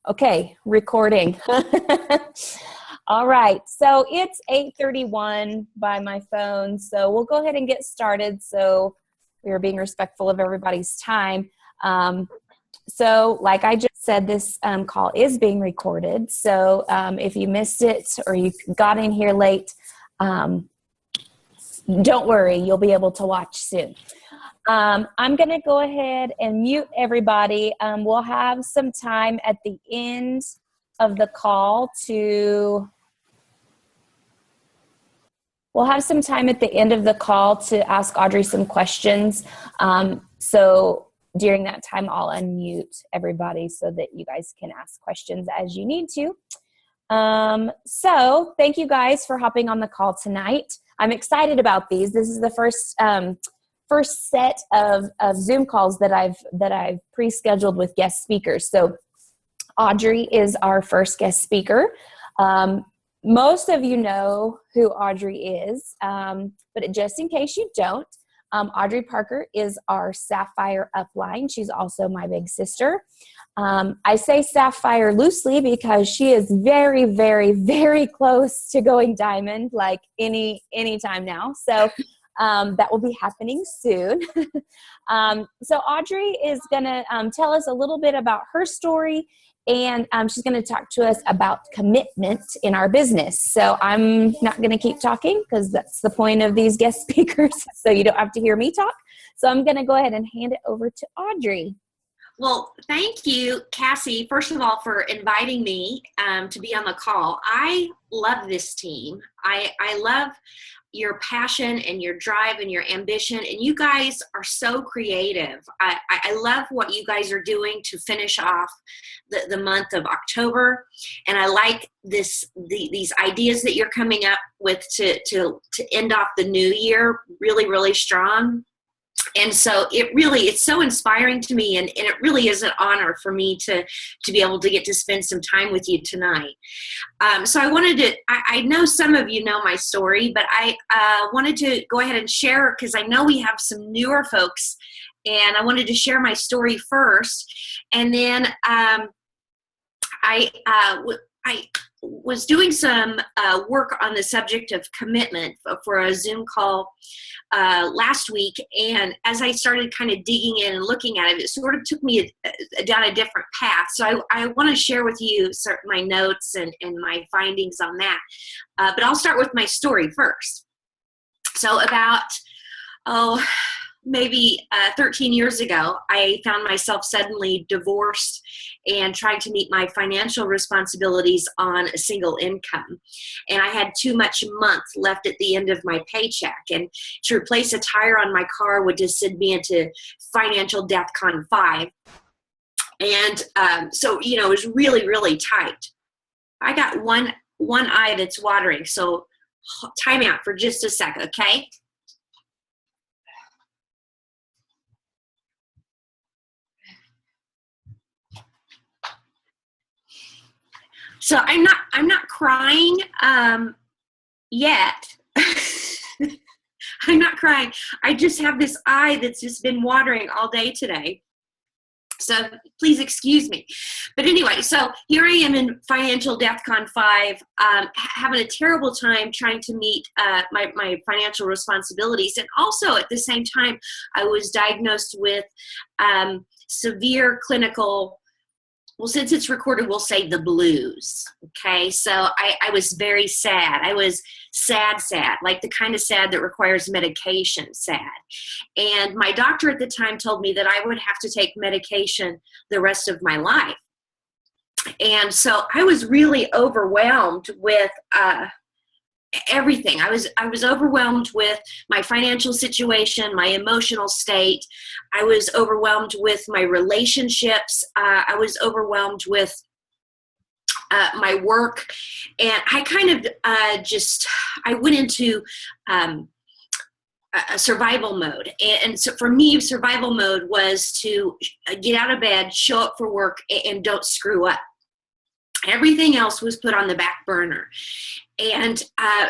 Okay, recording. All right, so it's 8:31 by my phone, so we'll go ahead and get started. So we are being respectful of everybody's time. So like I just said, this call is being recorded. So if you missed it or you got in here late, don't worry, you'll be able to watch soon. I'm going to go ahead and mute everybody. We'll have some time at the end of the call to ask Audrey some questions. So during that time, I'll unmute everybody so that you guys can ask questions as you need to. So thank you guys for hopping on the call tonight. I'm excited about these. This is the first set of Zoom calls that I've pre-scheduled with guest speakers. So Audrey is our first guest speaker. Most of you know who Audrey is, but just in case you don't, Audrey Parker is our Sapphire upline. She's also my big sister. I say Sapphire loosely because she is very, very, very close to going diamond, like any time now. So that will be happening soon. So Audrey is going to tell us a little bit about her story, and she's going to talk to us about commitment in our business. So I'm not going to keep talking because that's the point of these guest speakers, so you don't have to hear me talk. So I'm going to go ahead and hand it over to Audrey. Well, thank you, Cassie, first of all, for inviting me to be on the call. I love this team. I love your passion and your drive and your ambition, and you guys are so creative. I love what you guys are doing to finish off the month of October, and I like these ideas that you're coming up with to end off the new year really, really strong. And so it's so inspiring to me, and it really is an honor for me to be able to get to spend some time with you tonight. So I know some of you know my story, but I wanted to go ahead and share, because I know we have some newer folks, and I wanted to share my story first. And then I was doing some work on the subject of commitment for a Zoom call last week, and as I started kind of digging in and looking at it, it sort of took me down a different path. So I want to share with you my notes and my findings on that. But I'll start with my story first. So about, maybe 13 years ago, I found myself suddenly divorced and trying to meet my financial responsibilities on a single income. And I had too much a month left at the end of my paycheck. And to replace a tire on my car would just send me into financial DEFCON 5. And so, it was really, really tight. I got one eye that's watering. So time out for just a second, okay? So I'm not crying yet. I'm not crying. I just have this eye that's just been watering all day today. So please excuse me. But anyway, so here I am in financial DEFCON 5, having a terrible time trying to meet my financial responsibilities. And also at the same time, I was diagnosed with severe clinical, well, since it's recorded, we'll say the blues, okay? So I was very sad. I was sad, like the kind of sad that requires medication sad. And my doctor at the time told me that I would have to take medication the rest of my life. And so I was really overwhelmed with everything. I was overwhelmed with my financial situation, my emotional state. I was overwhelmed with my relationships. I was overwhelmed with my work. And I kind of I went into a survival mode. And so for me, survival mode was to get out of bed, show up for work, and don't screw up. Everything else was put on the back burner. And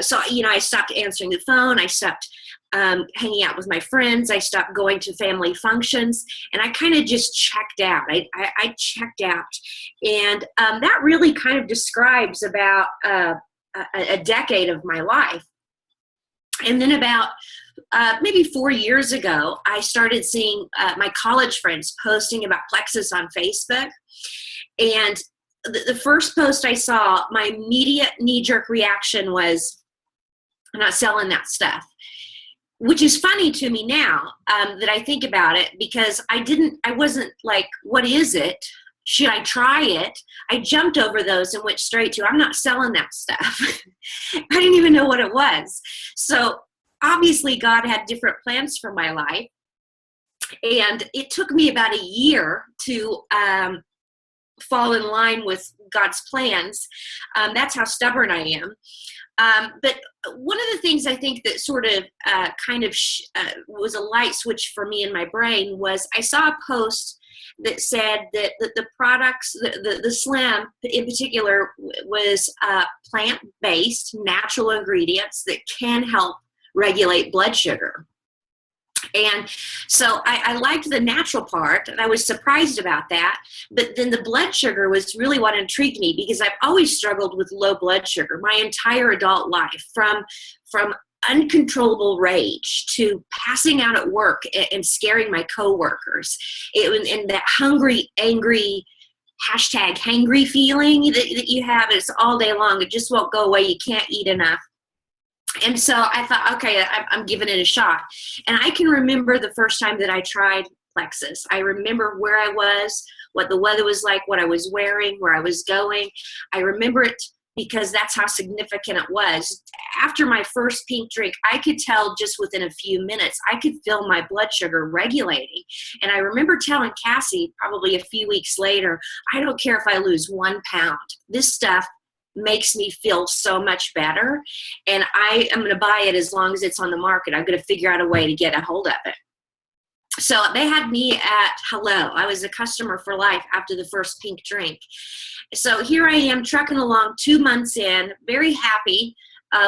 so, I stopped answering the phone. I stopped hanging out with my friends. I stopped going to family functions, and I kind of just checked out. I checked out. And that really kind of describes about a decade of my life. And then about maybe 4 years ago, I started seeing my college friends posting about Plexus on Facebook. And the first post I saw, my immediate knee-jerk reaction was, I'm not selling that stuff. Which is funny to me now that I think about it, because I wasn't like, what is it? Should I try it? I jumped over those and went straight to, I'm not selling that stuff. I didn't even know what it was. So obviously God had different plans for my life. And it took me about a year to fall in line with God's plans. That's how stubborn I am. But one of the things I think that sort of was a light switch for me in my brain was I saw a post that said that the products, the Slim in particular, was plant-based, natural ingredients that can help regulate blood sugar. And so I liked the natural part, and I was surprised about that. But then the blood sugar was really what intrigued me, because I've always struggled with low blood sugar my entire adult life, from uncontrollable rage to passing out at work and scaring my coworkers. And that hungry, angry, #hangry feeling that you have, it's all day long. It just won't go away. You can't eat enough. And so I thought, okay, I'm giving it a shot. And I can remember the first time that I tried Plexus. I remember where I was, what the weather was like, what I was wearing, where I was going. I remember it because that's how significant it was. After my first pink drink, I could tell just within a few minutes, I could feel my blood sugar regulating. And I remember telling Cassie probably a few weeks later, I don't care if I lose 1 pound. This stuff makes me feel so much better, and I am going to buy it as long as it's on the market. I'm going to figure out a way to get a hold of it. So they had me at hello. I was a customer for life after the first pink drink. So here I am trucking along 2 months in, very happy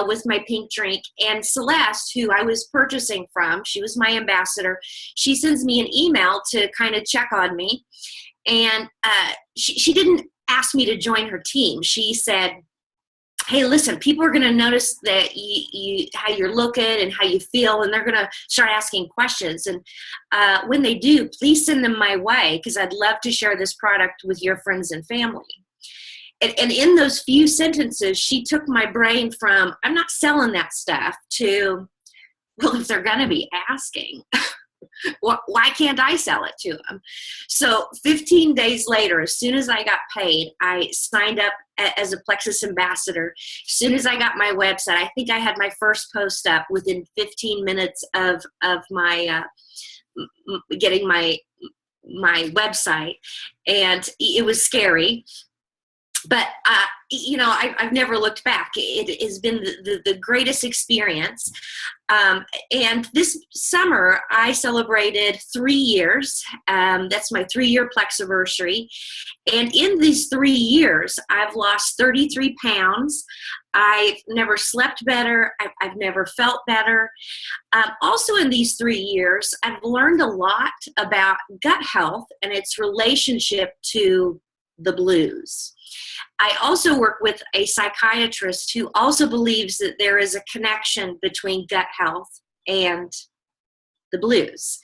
with my pink drink. And Celeste, who I was purchasing from, she was my ambassador. She sends me an email to kind of check on me. And she didn't ask me to join her team. She said, hey, listen, people are going to notice that you how you're looking and how you feel, and they're going to start asking questions. And when they do, please send them my way, because I'd love to share this product with your friends and family. And in those few sentences, she took my brain from, I'm not selling that stuff, to, well, if they're going to be asking, why can't I sell it to them? So 15 days later, as soon as I got paid, I signed up as a Plexus ambassador. As soon as I got my website, I think I had my first post up within 15 minutes of my getting my website. And it was scary. But, I've never looked back. It has been the greatest experience. And this summer, I celebrated 3 years. That's my 3-year Plexiversary. And in these 3 years, I've lost 33 pounds. I've never slept better. I've never felt better. Also in these 3 years, I've learned a lot about gut health and its relationship to the blues. I also work with a psychiatrist who also believes that there is a connection between gut health and the blues.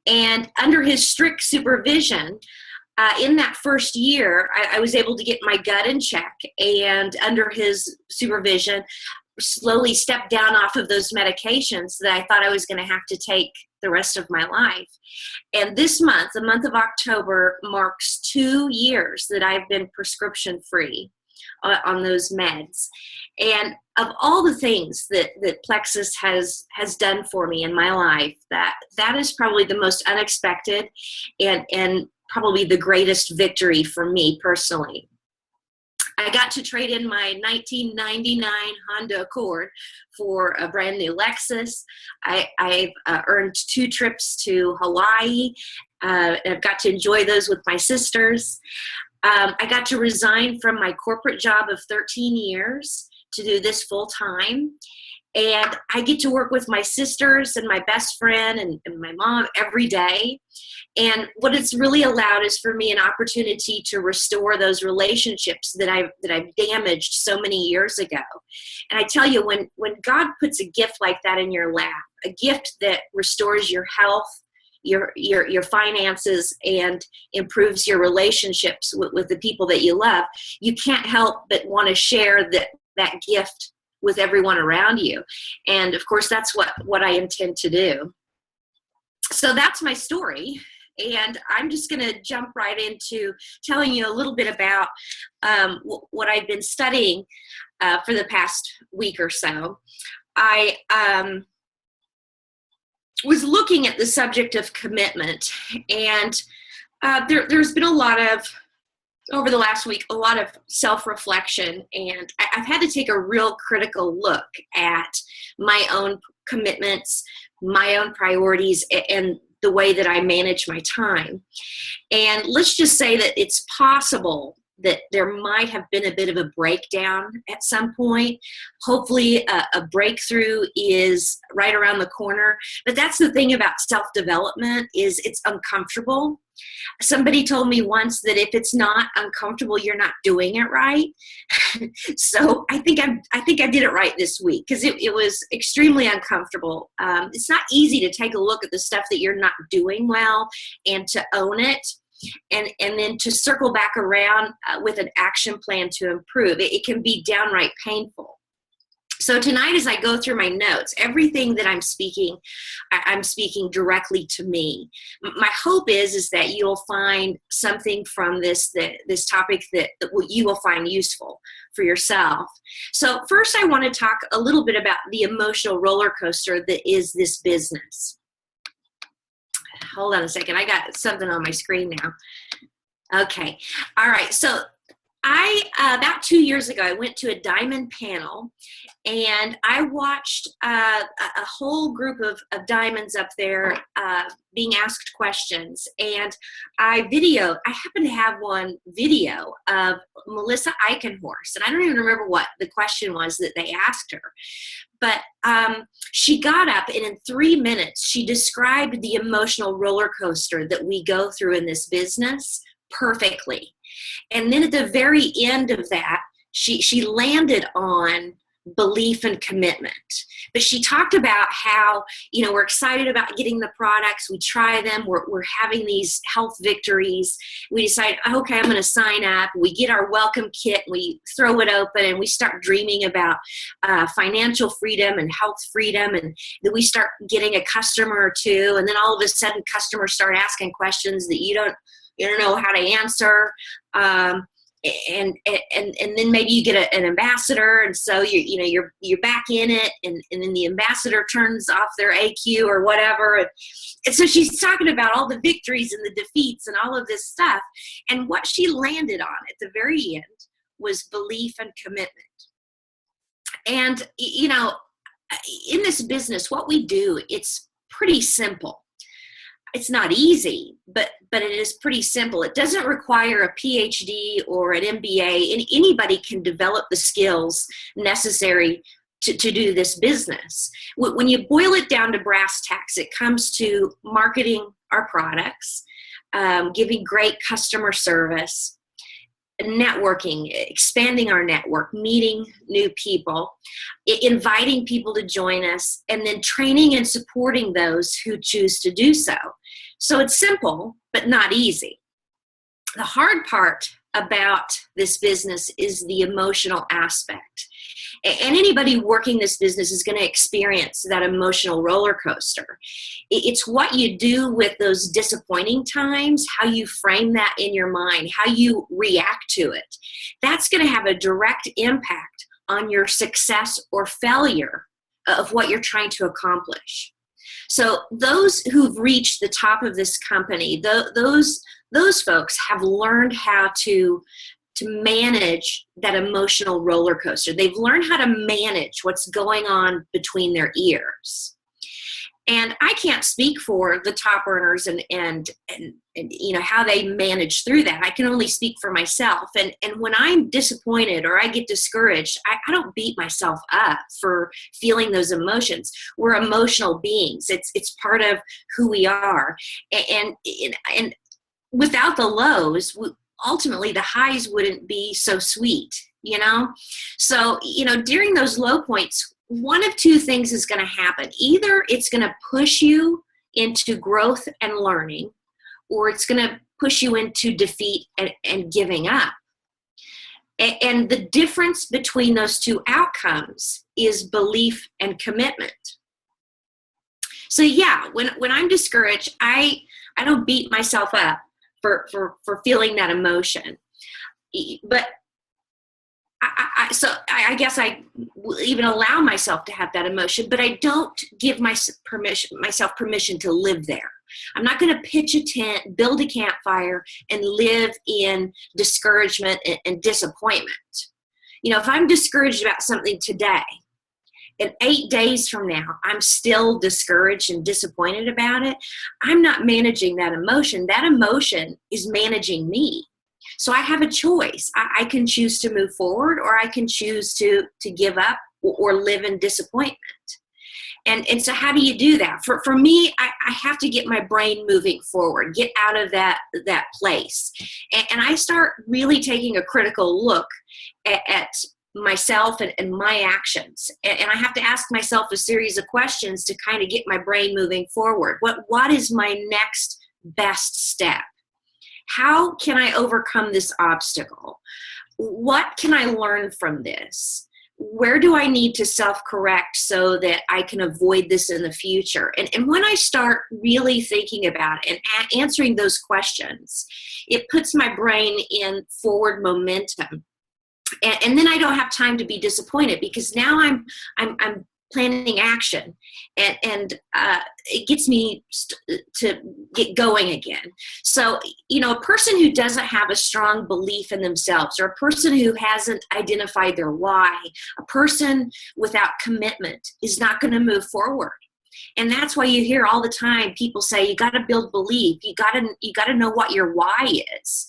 And under his strict supervision, in that first year, I was able to get my gut in check, and under his supervision, slowly stepped down off of those medications that I thought I was going to have to take the rest of my life. And this month, the month of October, marks 2 years that I've been prescription free on those meds. And of all the things that Plexus has done for me in my life, that is probably the most unexpected and probably the greatest victory for me personally. I got to trade in my 1999 Honda Accord for a brand new Lexus. I've earned 2 trips to Hawaii. I've got to enjoy those with my sisters. I got to resign from my corporate job of 13 years to do this full time. And I get to work with my sisters and my best friend and my mom every day. And what it's really allowed is for me an opportunity to restore those relationships that I've damaged so many years ago. And I tell you, when God puts a gift like that in your lap, a gift that restores your health, your finances, and improves your relationships with the people that you love, you can't help but want to share that gift with everyone around you. And of course, that's what I intend to do. So that's my story. And I'm just going to jump right into telling you a little bit about what I've been studying for the past week or so. I was looking at the subject of commitment, and there's been over the last week, a lot of self-reflection, and I've had to take a real critical look at my own commitments, my own priorities, and the way that I manage my time. And let's just say that it's possible that there might have been a bit of a breakdown at some point. Hopefully a breakthrough is right around the corner. But that's the thing about self-development, is it's uncomfortable. Somebody told me once that if it's not uncomfortable, you're not doing it right. So I think I did it right this week, because it was extremely uncomfortable. It's not easy to take a look at the stuff that you're not doing well and to own it. And then to circle back around with an action plan to improve. It can be downright painful. So tonight, as I go through my notes, everything that I'm speaking directly to me. My hope is that you'll find something from this topic that you will find useful for yourself. So first, I want to talk a little bit about the emotional roller coaster that is this business. Hold on a second. I got something on my screen now. Okay. All right. So about 2 years ago, I went to a diamond panel, and I watched a whole group of diamonds up there being asked questions. And I happen to have one video of Melissa Eichenhorst, and I don't even remember what the question was that they asked her. But she got up, and in 3 minutes, she described the emotional roller coaster that we go through in this business perfectly. And then at the very end of that, she landed on belief and commitment. But she talked about how, we're excited about getting the products. We try them. We're having these health victories. We decide, okay, I'm going to sign up. We get our welcome kit. We throw it open, and we start dreaming about financial freedom and health freedom. And then we start getting a customer or two. And then all of a sudden, customers start asking questions that you don't know how to answer. And then maybe you get an ambassador, and so you're back in it, and then the ambassador turns off their AQ or whatever, and so she's talking about all the victories and the defeats and all of this stuff, and what she landed on at the very end was belief and commitment. And in this business, what we do, it's pretty simple. It's not easy, but it is pretty simple. It doesn't require a PhD or an MBA, and anybody can develop the skills necessary to do this business. When you boil it down to brass tacks, it comes to marketing our products, giving great customer service, networking, expanding our network, meeting new people, inviting people to join us, and then training and supporting those who choose to do so. So it's simple, but not easy. The hard part about this business is the emotional aspect. And anybody working this business is going to experience that emotional roller coaster. It's what you do with those disappointing times, how you frame that in your mind, how you react to it. That's going to have a direct impact on your success or failure of what you're trying to accomplish. So those who've reached the top of this company, those folks have learned how to manage that emotional roller coaster. They've learned how to manage what's going on between their ears. And I can't speak for the top earners and how they manage through that. I can only speak for myself. And when I'm disappointed or I get discouraged, I don't beat myself up for feeling those emotions. We're emotional beings. It's part of who we are. And without the lows, ultimately the highs wouldn't be so sweet, So, during those low points, one of two things is going to happen. Either it's going to push you into growth and learning, or it's going to push you into defeat and giving up. And the difference between those two outcomes is belief and commitment. So yeah, when I'm discouraged, I don't beat myself up for feeling that emotion. But I guess I even allow myself to have that emotion, but I don't give myself permission to live there. I'm not going to pitch a tent, build a campfire, and live in discouragement and disappointment. If I'm discouraged about something today, and 8 days from now, I'm still discouraged and disappointed about it, I'm not managing that emotion. That emotion is managing me. So I have a choice. I can choose to move forward, or I can choose to give up or live in disappointment. And so how do you do that? For me, I have to get my brain moving forward, get out of that place. And I start really taking a critical look at myself and my actions. And I have to ask myself a series of questions to kind of get my brain moving forward. What is my next best step? How can I overcome this obstacle? What can I learn from this? Where do I need to self-correct so that I can avoid this in the future? And when I start really thinking about it and answering those questions, it puts my brain in forward momentum. And then I don't have time to be disappointed, because now I'm planning action, and it gets me to get going again. So, a person who doesn't have a strong belief in themselves, or a person who hasn't identified their why, a person without commitment is not going to move forward. And that's why you hear all the time people say, you got to build belief. You got to know what your why is.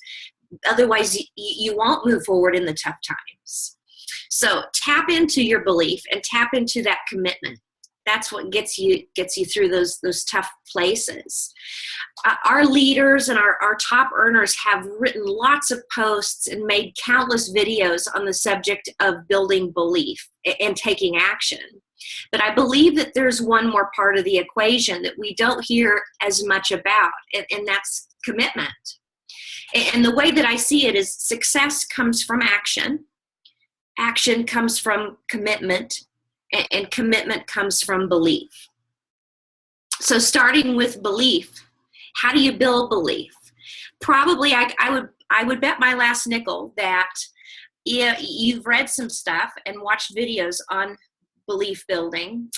Otherwise, you won't move forward in the tough times. So tap into your belief and tap into that commitment. That's what gets you through those tough places. Our leaders and our top earners have written lots of posts and made countless videos on the subject of building belief and taking action. But I believe that there's one more part of the equation that we don't hear as much about, and that's commitment. And the way that I see it is success comes from action. Action comes from commitment, and commitment comes from belief. So starting with belief, how do you build belief? Probably I would bet my last nickel that you've read some stuff and watched videos on belief building.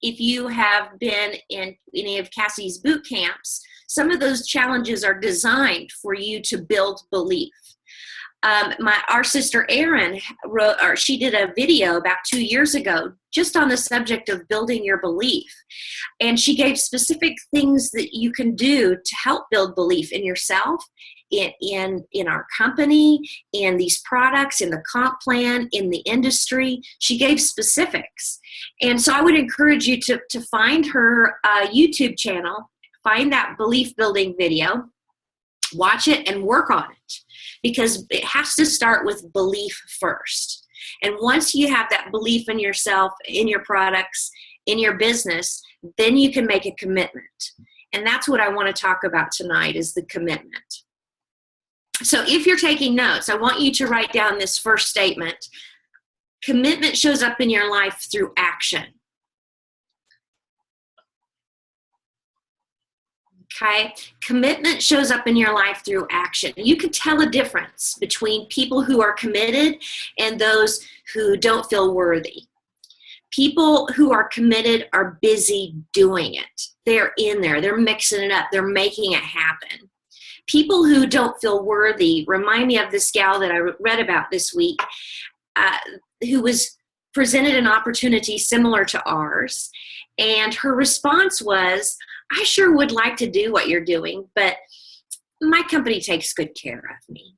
If you have been in any of Cassie's boot camps, some of those challenges are designed for you to build belief. Our sister Erin she did a video about 2 years ago just on the subject of building your belief. And she gave specific things that you can do to help build belief in yourself, in our company, in these products, in the comp plan, in the industry. She gave specifics. And so I would encourage you to find her YouTube channel, find that belief building video, watch it and work on it, because it has to start with belief first. And once you have that belief in yourself, in your products, in your business, then you can make a commitment. And that's what I want to talk about tonight, is the commitment. So if you're taking notes, I want you to write down this first statement. Commitment shows up in your life through action. Okay, commitment shows up in your life through action. You can tell a difference between people who are committed and those who don't feel worthy. People who are committed are busy doing it. They're in there, they're mixing it up, they're making it happen. People who don't feel worthy remind me of this gal that I read about this week, who was presented an opportunity similar to ours. And her response was, I sure would like to do what you're doing, but my company takes good care of me.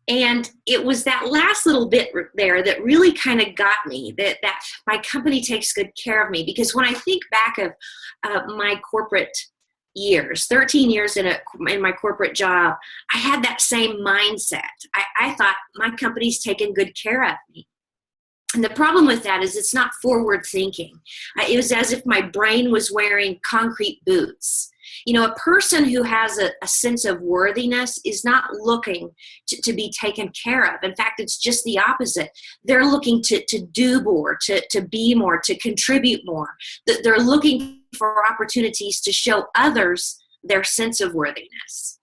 And it was that last little bit there that really kind of got me, that my company takes good care of me. Because when I think back of my corporate years, 13 years in my corporate job, I had that same mindset. I thought my company's taken good care of me. And the problem with that is it's not forward thinking. It was as if my brain was wearing concrete boots. You know, a person who has a sense of worthiness is not looking to be taken care of. In fact, it's just the opposite. They're looking to do more, to be more, to contribute more. They're looking for opportunities to show others their sense of worthiness.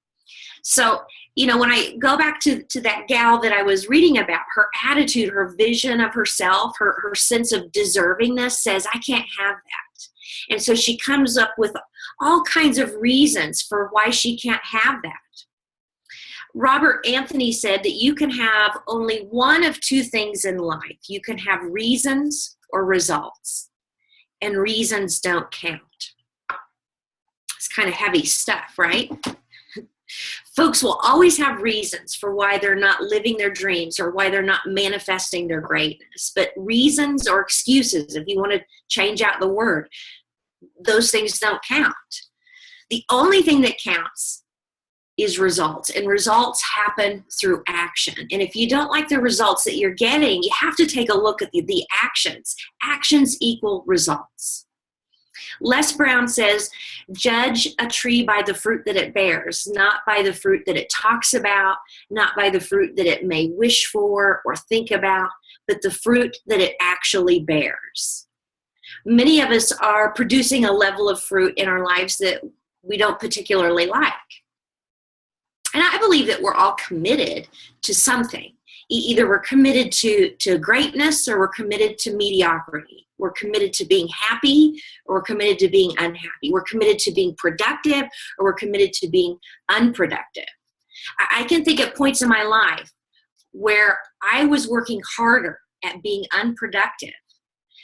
So, you know, when I go back to that gal that I was reading about, her attitude, her vision of herself, her sense of deservingness says, I can't have that. And so she comes up with all kinds of reasons for why she can't have that. Robert Anthony said that you can have only one of two things in life. You can have reasons or results, and reasons don't count. It's kind of heavy stuff, right? Folks will always have reasons for why they're not living their dreams or why they're not manifesting their greatness. But reasons or excuses, if you want to change out the word, those things don't count. The only thing that counts is results, and results happen through action. And if you don't like the results that you're getting, you have to take a look at the actions. Actions equal results. Les Brown says, judge a tree by the fruit that it bears, not by the fruit that it talks about, not by the fruit that it may wish for or think about, but the fruit that it actually bears. Many of us are producing a level of fruit in our lives that we don't particularly like. And I believe that we're all committed to something. Either we're committed to greatness or we're committed to mediocrity. We're committed to being happy or we're committed to being unhappy. We're committed to being productive or we're committed to being unproductive. I can think of points in my life where I was working harder at being unproductive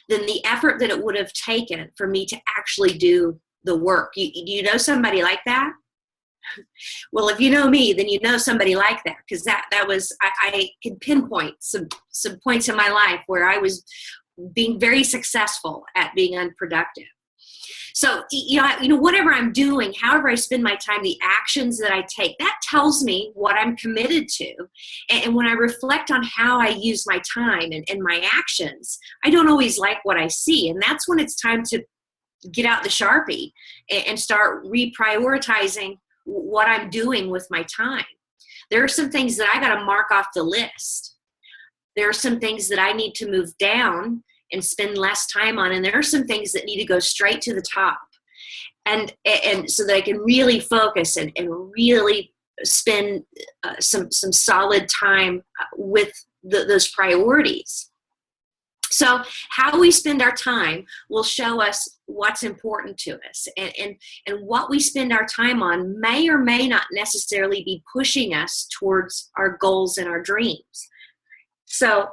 than the effort that it would have taken for me to actually do the work. Do you know somebody like that? Well, if you know me, then you know somebody like that, because that was, I can pinpoint some points in my life where I was being very successful at being unproductive. So, you know, whatever I'm doing, however I spend my time, the actions that I take, that tells me what I'm committed to. And when I reflect on how I use my time and my actions, I don't always like what I see. And that's when it's time to get out the Sharpie and start reprioritizing what I'm doing with my time. There are some things that I got to mark off the list. There are some things that I need to move down and spend less time on. And there are some things that need to go straight to the top. And so that I can really focus and really spend some solid time with those priorities. So how we spend our time will show us what's important to us. And what we spend our time on may or may not necessarily be pushing us towards our goals and our dreams. So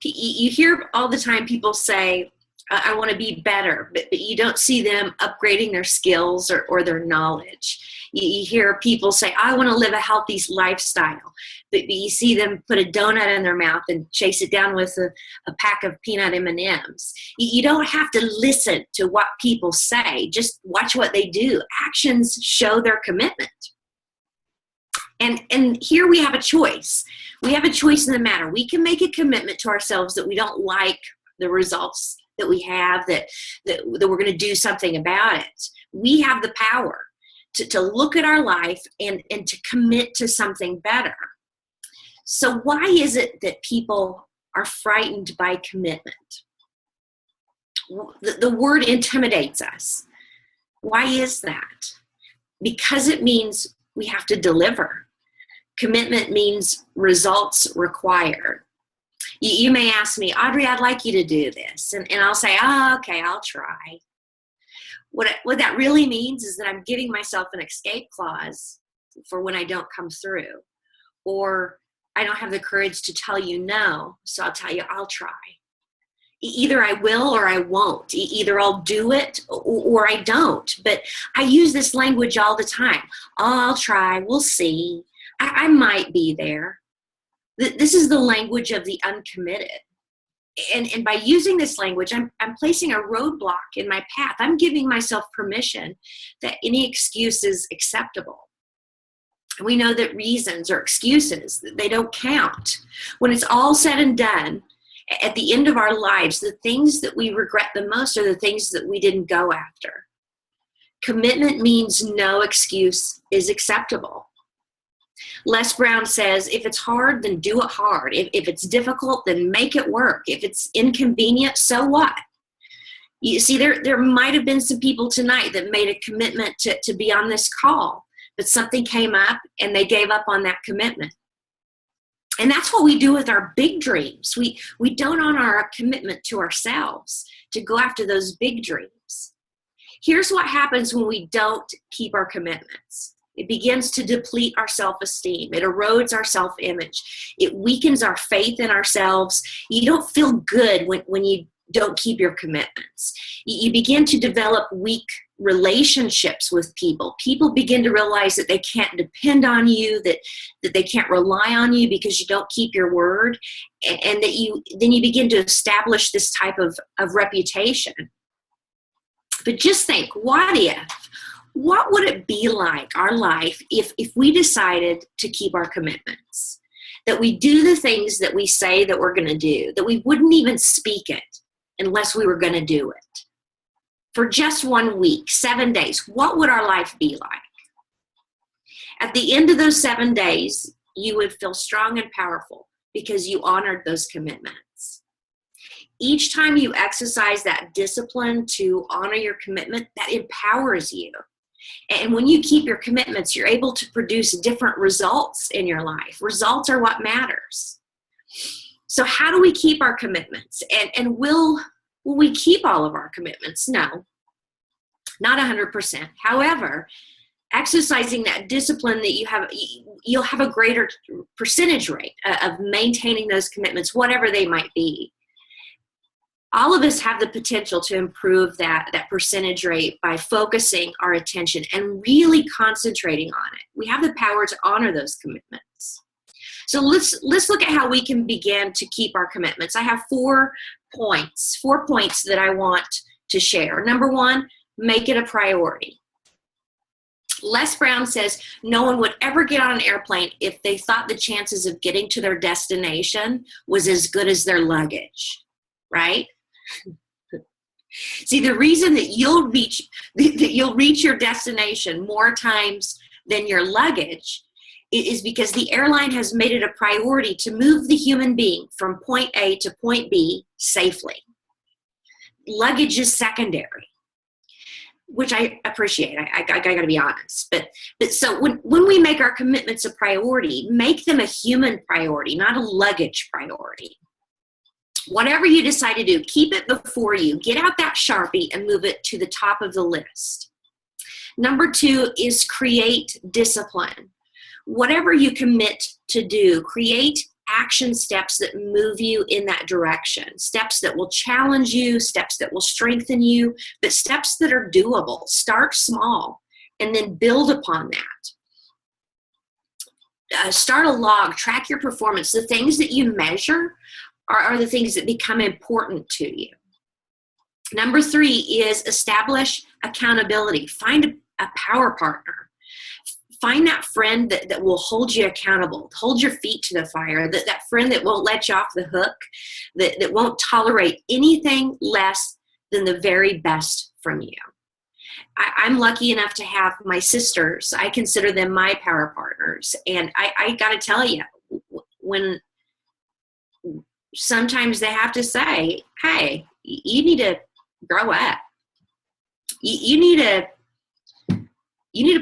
you hear all the time people say, I want to be better, but you don't see them upgrading their skills or their knowledge. You hear people say, I want to live a healthy lifestyle, but you see them put a donut in their mouth and chase it down with a pack of peanut M&Ms. You don't have to listen to what people say. Just watch what they do. Actions show their commitment. And here we have a choice. We have a choice in the matter. We can make a commitment to ourselves that we don't like the results that we have, that we're going to do something about it. We have the power to look at our life and to commit to something better. So why is it that people are frightened by commitment? The word intimidates us. Why is that? Because it means we have to deliver. Commitment means results required. You may ask me, Audrey, I'd like you to do this. And I'll say, oh, okay, I'll try. What that really means is that I'm giving myself an escape clause for when I don't come through. Or I don't have the courage to tell you no, so I'll tell you I'll try. Either I will or I won't. Either I'll do it or I don't. But I use this language all the time. Oh, I'll try. We'll see. I might be there. This is the language of the uncommitted. And by using this language, I'm placing a roadblock in my path. I'm giving myself permission that any excuse is acceptable. We know that reasons or excuses, they don't count. When it's all said and done, at the end of our lives, the things that we regret the most are the things that we didn't go after. Commitment means no excuse is acceptable. Les Brown says, if it's hard, then do it hard. If it's difficult, then make it work. If it's inconvenient, so what? You see, there might have been some people tonight that made a commitment to be on this call, but something came up and they gave up on that commitment. And that's what we do with our big dreams. We don't honor our commitment to ourselves to go after those big dreams. Here's what happens when we don't keep our commitments. It begins to deplete our self-esteem. It erodes our self-image. It weakens our faith in ourselves. You don't feel good when you don't keep your commitments. You begin to develop weak relationships with people. People begin to realize that they can't depend on you, that they can't rely on you because you don't keep your word, and that you begin to establish this type of reputation. But just think, what would it be like, our life, if we decided to keep our commitments? That we do the things that we say that we're going to do, that we wouldn't even speak it unless we were going to do it. For just 1 week, 7 days, what would our life be like? At the end of those 7 days, you would feel strong and powerful because you honored those commitments. Each time you exercise that discipline to honor your commitment, that empowers you. And when you keep your commitments, you're able to produce different results in your life. Results are what matters. So how do we keep our commitments? And will we keep all of our commitments? No, not 100%. However, exercising that discipline that you'll have a greater percentage rate of maintaining those commitments, whatever they might be. All of us have the potential to improve that percentage rate by focusing our attention and really concentrating on it. We have the power to honor those commitments. So let's look at how we can begin to keep our commitments. I have 4 points that I want to share. Number 1, make it a priority. Les Brown says no one would ever get on an airplane if they thought the chances of getting to their destination was as good as their luggage, right? See, the reason that you'll reach your destination more times than your luggage is because the airline has made it a priority to move the human being from point A to point B safely. Luggage is secondary, which I appreciate. I got to be honest. But so when we make our commitments a priority, make them a human priority, not a luggage priority. Whatever you decide to do, keep it before you. Get out that Sharpie and move it to the top of the list. Number 2 is create discipline. Whatever you commit to do, create action steps that move you in that direction. Steps that will challenge you, steps that will strengthen you, but steps that are doable. Start small and then build upon that. Start a log, track your performance. The things that you measure are the things that become important to you. Number 3 is establish accountability. Find a power partner. Find that friend that will hold you accountable, hold your feet to the fire, that friend that won't let you off the hook, that won't tolerate anything less than the very best from you. I'm lucky enough to have my sisters. I consider them my power partners. And I got to tell you, when sometimes they have to say, hey, you need to grow up. You need to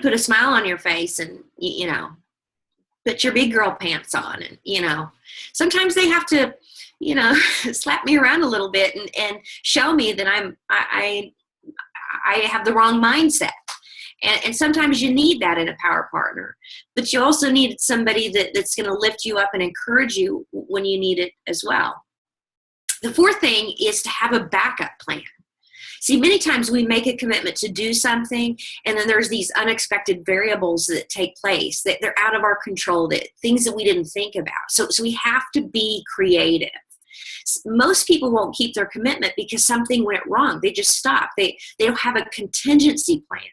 put a smile on your face and, put your big girl pants on. And, sometimes they have to, slap me around a little bit and show me that I have the wrong mindset. And sometimes you need that in a power partner, but you also need somebody that's going to lift you up and encourage you when you need it as well. The fourth thing is to have a backup plan. See, many times we make a commitment to do something, and then there's these unexpected variables that take place, that they're out of our control, that things that we didn't think about. So we have to be creative. Most people won't keep their commitment because something went wrong. They just stop. They don't have a contingency plan.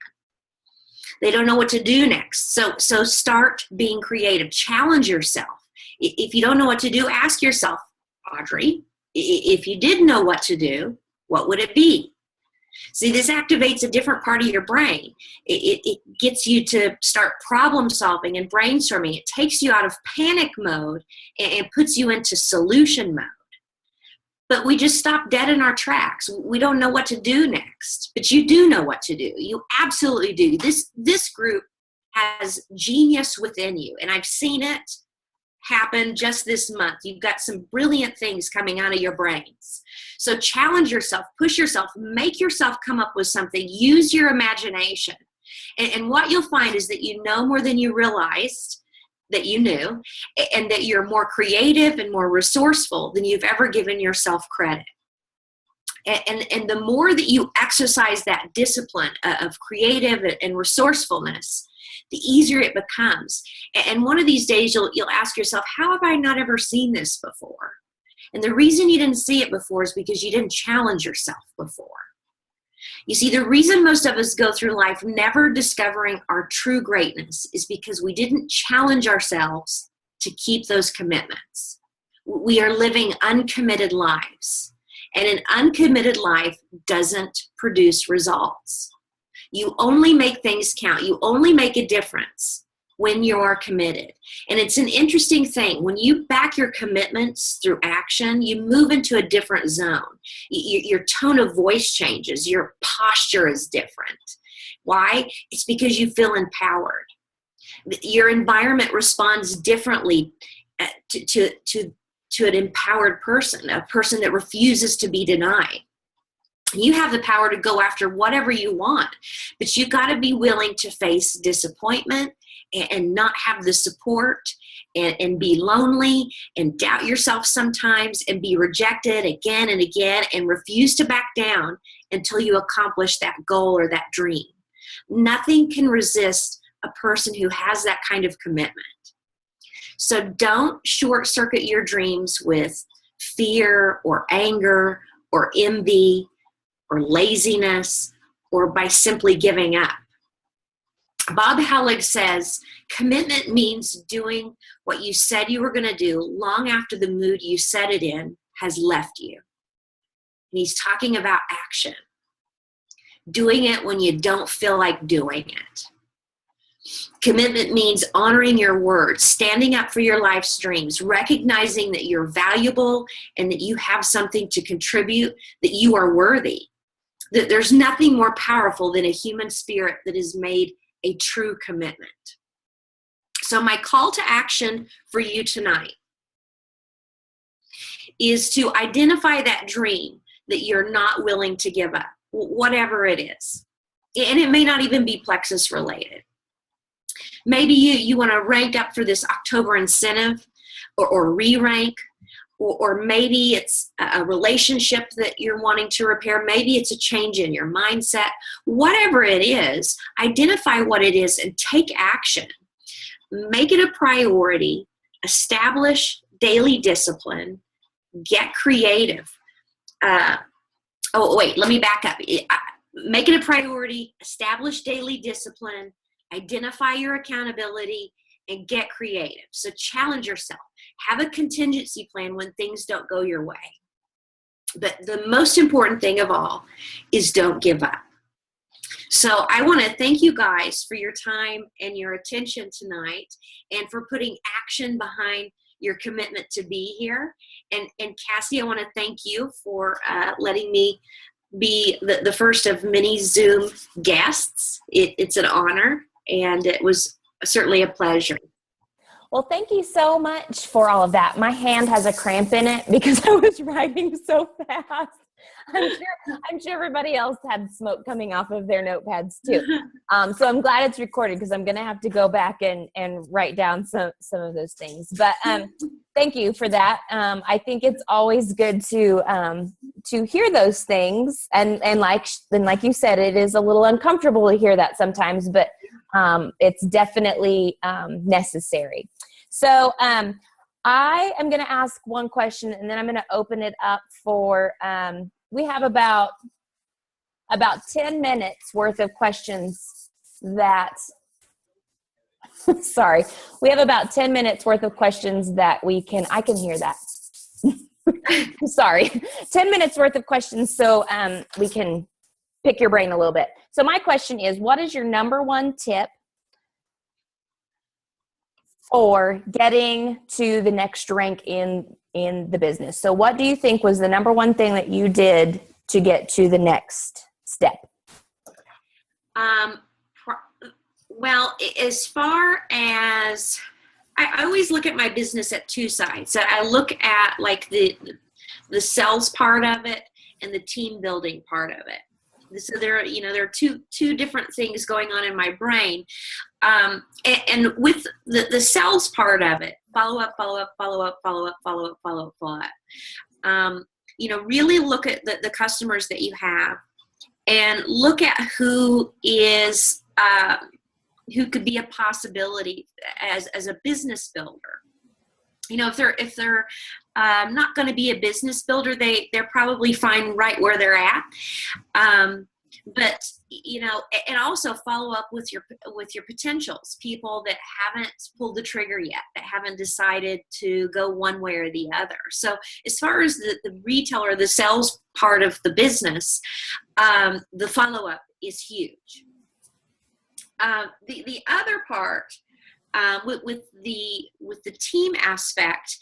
They don't know what to do next. So start being creative. Challenge yourself. If you don't know what to do, ask yourself, Audrey, if you did know what to do, what would it be? See, this activates a different part of your brain. It gets you to start problem solving and brainstorming. It takes you out of panic mode and puts you into solution mode. But we just stop dead in our tracks. We don't know what to do next. But you do know what to do. You absolutely do. This group has genius within you, and I've seen it happen just this month. You've got some brilliant things coming out of your brains. So challenge yourself, push yourself, make yourself come up with something, use your imagination. And what you'll find is that you know more than you realized that you knew, and that you're more creative and more resourceful than you've ever given yourself credit. And the more that you exercise that discipline of creative and resourcefulness, the easier it becomes. And one of these days you'll ask yourself, how have I not ever seen this before? And the reason you didn't see it before is because you didn't challenge yourself before. You see, the reason most of us go through life never discovering our true greatness is because we didn't challenge ourselves to keep those commitments. We are living uncommitted lives, and an uncommitted life doesn't produce results. You only make things count. You only make a difference when you are committed. And it's an interesting thing. When you back your commitments through action, you move into a different zone. Your tone of voice changes. Your posture is different. Why? It's because you feel empowered. Your environment responds differently to an empowered person, a person that refuses to be denied. You have the power to go after whatever you want, but you got to be willing to face disappointment and not have the support and be lonely and doubt yourself sometimes and be rejected again and again and refuse to back down until you accomplish that goal or that dream. Nothing can resist a person who has that kind of commitment. So don't short circuit your dreams with fear or anger or envy or laziness, or by simply giving up. Bob Hellig says, commitment means doing what you said you were going to do long after the mood you set it in has left you. And he's talking about action. Doing it when you don't feel like doing it. Commitment means honoring your words, standing up for your life's dreams, recognizing that you're valuable and that you have something to contribute, that you are worthy. That there's nothing more powerful than a human spirit that has made a true commitment. So my call to action for you tonight is to identify that dream that you're not willing to give up, whatever it is. And it may not even be plexus related. Maybe you want to rank up for this October incentive or re-rank. Or maybe it's a relationship that you're wanting to repair. Maybe it's a change in your mindset. Whatever it is, identify what it is and take action. Make it a priority. Establish daily discipline. Get creative. Let me back up. Make it a priority. Establish daily discipline. Identify your accountability and get creative. So challenge yourself. Have a contingency plan when things don't go your way. But the most important thing of all is don't give up. So I want to thank you guys for your time and your attention tonight and for putting action behind your commitment to be here. And Cassie, I want to thank you for letting me be the first of many Zoom guests. It's an honor, and it was certainly a pleasure. Well, thank you so much for all of that. My hand has a cramp in it because I was writing so fast. I'm sure everybody else had smoke coming off of their notepads too. So I'm glad it's recorded because I'm going to have to go back and write down some of those things. But thank you for that. I think it's always good to hear those things, and like you said, it is a little uncomfortable to hear that sometimes, but it's definitely necessary. So I am going to ask one question, and then I'm going to open it up for, we have about 10 minutes worth of questions that, sorry, we have about 10 minutes worth of questions that I can hear that. Sorry, 10 minutes worth of questions so we can pick your brain a little bit. So my question is, what is your number one tip for getting to the next rank in the business? So what do you think was the number one thing that you did to get to the next step? Well, as far as I always look at my business at two sides. So I look at like the sales part of it and the team building part of it. So there are two different things going on in my brain. And with the sales part of it, follow up. Really look at the customers that you have and look at who could be a possibility as a business builder. If they're not going to be a business builder, they're probably fine right where they're at. But and also follow up with your potentials, people that haven't pulled the trigger yet, that haven't decided to go one way or the other. So as far as the retail or the sales part of the business, the follow up is huge. The other part with the team aspect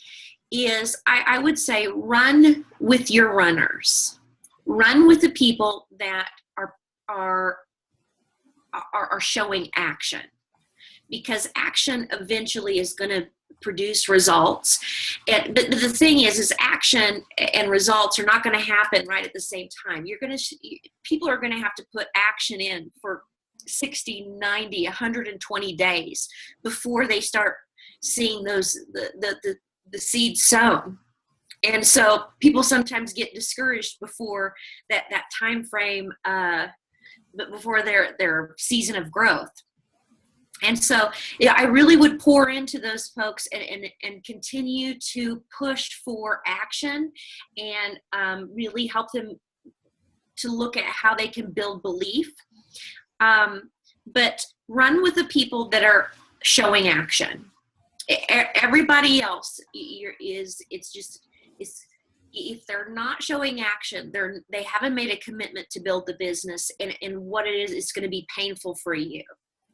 is I would say run with your runners. Run with the people that are showing action, because action eventually is going to produce results. But the thing is action and results are not going to happen right at the same time. People are going to have to put action in for 60, 90, 120 days before they start seeing the seeds sown. And so people sometimes get discouraged before that time frame, but before their season of growth. And so I really would pour into those folks and continue to push for action and really help them to look at how they can build belief. But run with the people that are showing action. Everybody else if they're not showing action, they haven't made a commitment to build the business, and what it is, it's going to be painful for you.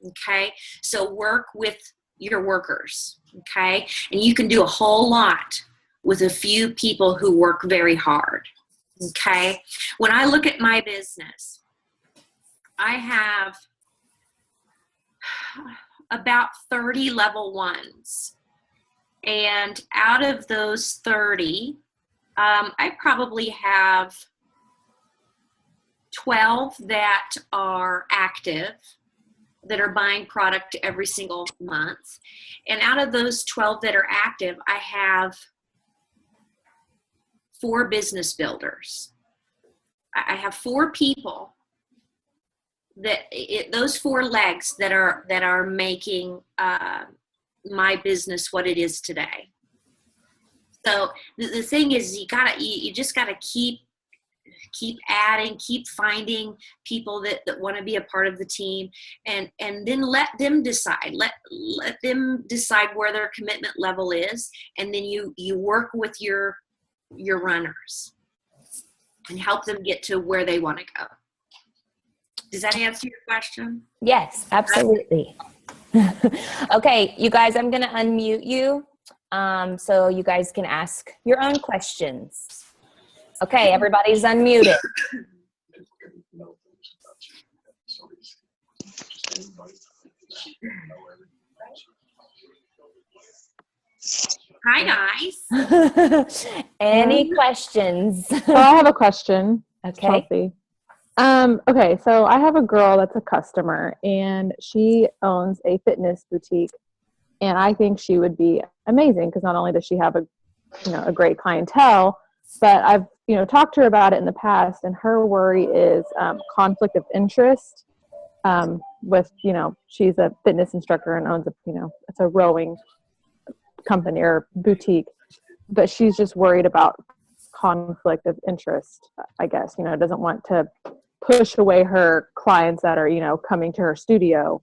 Okay. So work with your workers. Okay. And you can do a whole lot with a few people who work very hard. Okay. When I look at my business, I have about 30 level ones. And out of those 30, I probably have 12 that are active, that are buying product every single month. And out of those 12 that are active, I have 4 business builders. I have 4 people those 4 legs that are making my business what it is today. So the thing is, you just gotta keep adding, keep finding people that want to be a part of the team, and then let them decide. Let them decide where their commitment level is, and then you work with your runners and help them get to where they want to go. Does that answer your question? Yes, absolutely. Okay, you guys, I'm going to unmute you so you guys can ask your own questions. Okay, everybody's unmuted. Hi, guys. Any questions? So I have a question. Okay. Chelsea. Okay, so I have a girl that's a customer, and she owns a fitness boutique, and I think she would be amazing because not only does she have a great clientele, but I've talked to her about it in the past, and her worry is conflict of interest. With she's a fitness instructor and owns it's a rowing company or boutique, but she's just worried about conflict of interest, I guess. Doesn't want to push away her clients that are coming to her studio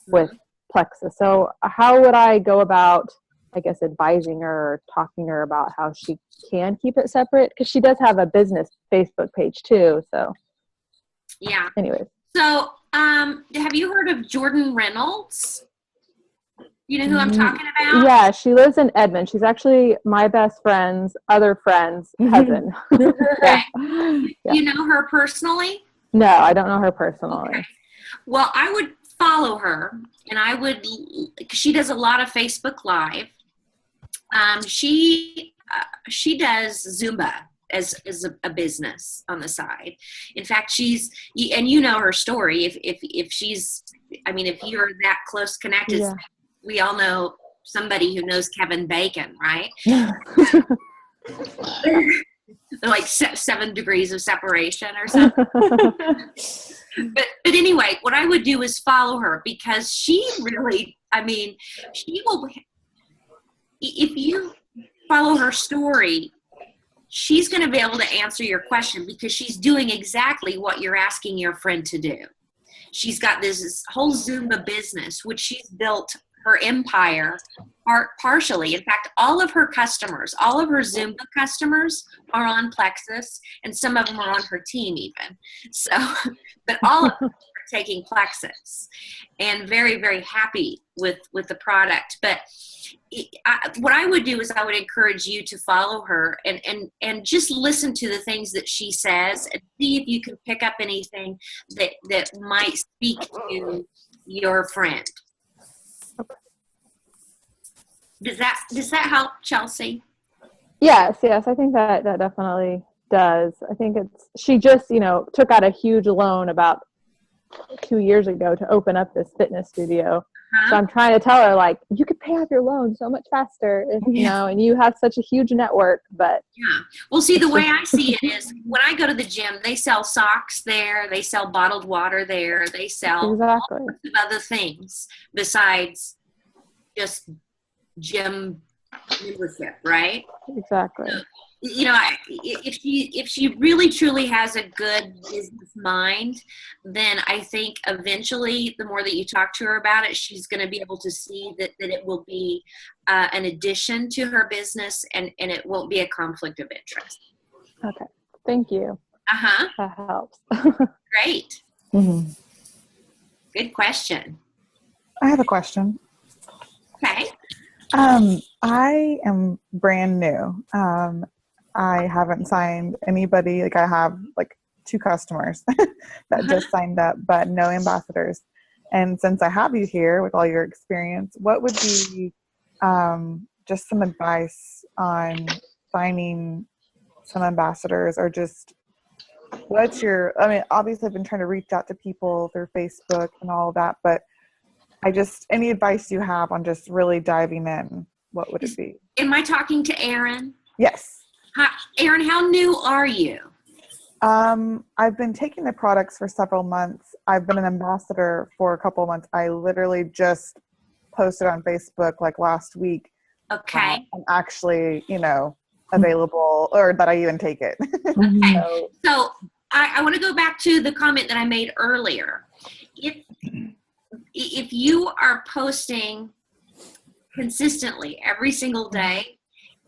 with plexus. So how would I go about, I guess, advising her or talking to her about how she can keep it separate? Because she does have a business Facebook page too. So yeah. Anyways. So have you heard of Jordan Reynolds? You know who I'm talking about? Yeah, she lives in Edmond. She's actually my best friend's other friend's cousin. Okay. Yeah. You know her personally? No, I don't know her personally. Okay. Well, I would follow her, and she does a lot of Facebook Live. She does Zumba as a business on the side. In fact, and you know her story. If you're that close connected, Yeah. we all know somebody who knows Kevin Bacon, right? Like 7 degrees of separation or something. But anyway, what I would do is follow her, because she really, she will, if you follow her story, she's going to be able to answer your question, because she's doing exactly what you're asking your friend to do. She's got this whole Zumba business, which she's built her empire partially. In fact, all of her Zumba customers are on Plexus, and some of them are on her team even. So, but all of them are taking Plexus and very, very happy with the product. But what I would do is I would encourage you to follow her and just listen to the things that she says, and see if you can pick up anything that might speak to your friend. Does that help, Chelsea? Yes. I think that definitely does. I think she just, took out a huge loan about 2 years ago to open up this fitness studio. Uh-huh. So I'm trying to tell her, like, you could pay off your loan so much faster, and you have such a huge network. But yeah, well, see, the way I see it is, when I go to the gym, they sell socks there, they sell bottled water there, they sell all sorts of other things besides just gym membership, right? Exactly. So, if she really truly has a good business mind, then I think eventually, the more that you talk to her about it, she's going to be able to see that it will be an addition to her business, and it won't be a conflict of interest. Okay. Thank you. That helps. Great. Mm-hmm. Good question. I have a question. Okay. I am brand new. I haven't signed anybody. Like, I have 2 customers that just signed up, but no ambassadors. And since I have you here with all your experience, what would be just some advice on finding some ambassadors, or just obviously I've been trying to reach out to people through Facebook and all of that, but any advice you have on just really diving in, what would it be? Am I talking to Erin? Yes. Hi, Erin, how new are you? I've been taking the products for several months. I've been an ambassador for a couple of months. I literally just posted on Facebook last week. Okay. I'm actually, available, or that I even take it. Okay. So I want to go back to the comment that I made earlier. If you are posting consistently every single day,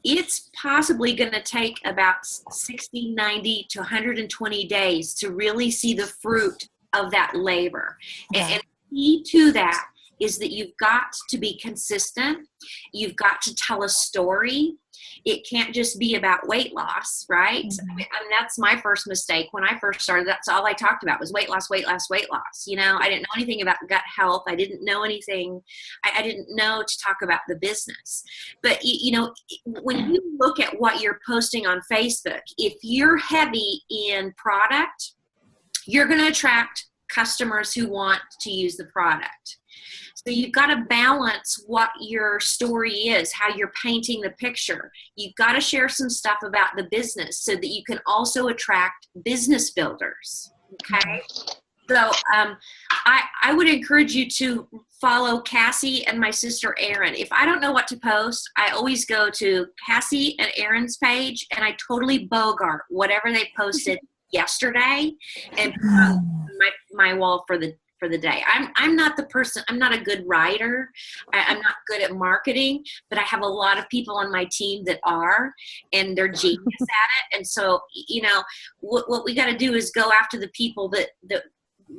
it's possibly going to take about 60, 90 to 120 days to really see the fruit of that labor. Yeah. And key to that is that you've got to be consistent. You've got to tell a story. It can't just be about weight loss, right? I mean, that's my first mistake. When I first started, that's all I talked about was weight loss, weight loss, weight loss. You know, I didn't know anything about gut health. I didn't know anything. I didn't know to talk about the business. But, you know, when you look at what you're posting on Facebook, if you're heavy in product, you're going to attract customers who want to use the product. So you've got to balance what your story is, how you're painting the picture. You've got to share some stuff about the business so that you can also attract business builders. Okay. So I would encourage you to follow Cassie and my sister Erin. If I don't know what to post, I always go to Cassie and Erin's page and I totally bogart whatever they posted yesterday and put on my wall for the day. I'm not the person, I'm not a good writer. I'm not good at marketing, but I have a lot of people on my team that are, and they're genius at it. And so, you know, what we got to do is go after the people that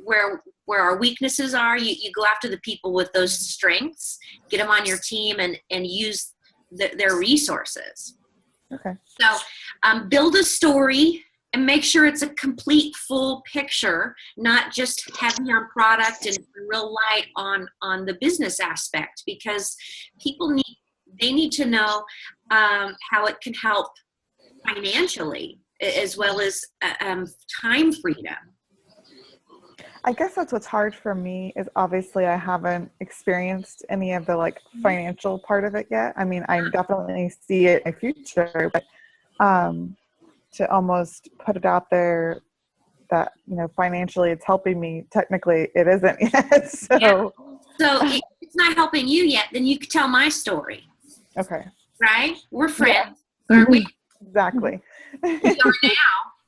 where our weaknesses are. You go after the people with those strengths, get them on your team and use their resources. Okay. So build a story and make sure it's a complete, full picture, not just heavy on product and real light on the business aspect, because people need to know how it can help financially as well as time freedom. I guess that's what's hard for me is obviously I haven't experienced any of the like financial part of it yet. I mean, I definitely see it in the future, but to almost put it out there that, you know, financially it's helping me, technically it isn't yet. So, yeah. So if it's not helping you yet, then you can tell my story. Okay. Right? We're friends, aren't we? Exactly. We are now.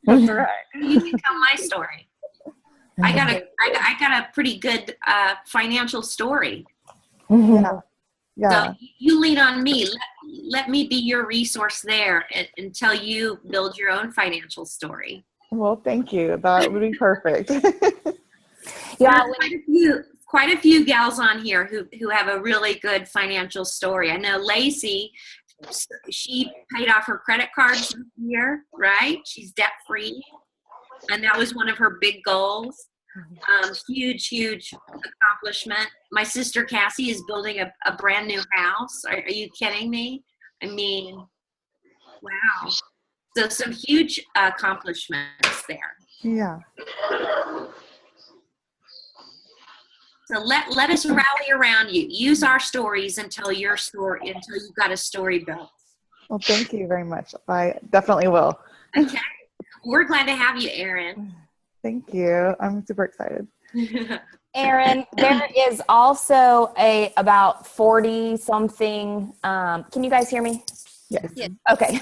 That's right. You can tell my story. I got a pretty good financial story. Yeah. Yeah. So you lean on me. Let me be your resource there until you build your own financial story. Well, thank you. That would be perfect. Yeah, quite a few gals on here who have a really good financial story. I know Lacey, she paid off her credit cards this year, right? She's debt free. And that was one of her big goals. Huge accomplishment. My sister Cassie is building a brand new house. Are you kidding me? I mean, wow. So some huge accomplishments there. Yeah. So let us rally around you. Use our stories until you've got a story built. Well, thank you very much. I definitely will. Okay. We're glad to have you, Erin. Thank you. I'm super excited. Erin, there is also about 40 something. Can you guys hear me? Yes. Yeah. Okay.